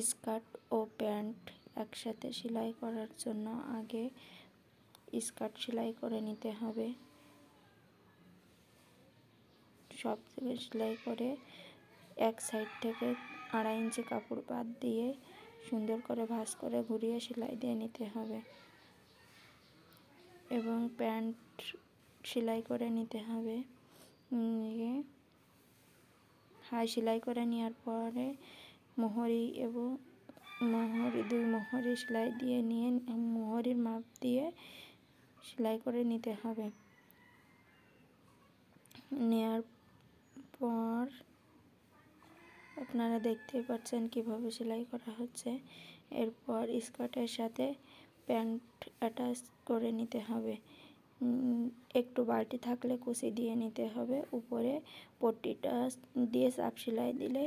Skirt ও pant একসাথে সেলাই করার জন্য আগে স্কার্ট সেলাই করে নিতে হবে। সব থেকে সেলাই করে এক সাইড থেকে 2.5 ইঞ্চি কাপড় বাদ দিয়ে সুন্দর করে ভাঁজ করে ঘুরিয়ে সেলাই দিয়ে নিতে হবে এবং প্যান্ট সেলাই করে নিতে হবে। হাই সেলাই করে নেওয়ার পরে মোহরি এবং দুই মোহরি সেলাই দিয়ে নিয়ে মোহরির মাপ দিয়ে সেলাই করে নিতে হবে। নেয়ার পর আপনারা দেখতেই পাচ্ছেন কিভাবে সেলাই করা হচ্ছে। এরপর স্কার্টের সাথে প্যান্ট অ্যাটাচ করে নিতে হবে। একটু বাড়তি থাকলে কুচি দিয়ে নিতে হবে। উপরে পট্টিটা দিয়ে চাপ সেলাই দিলে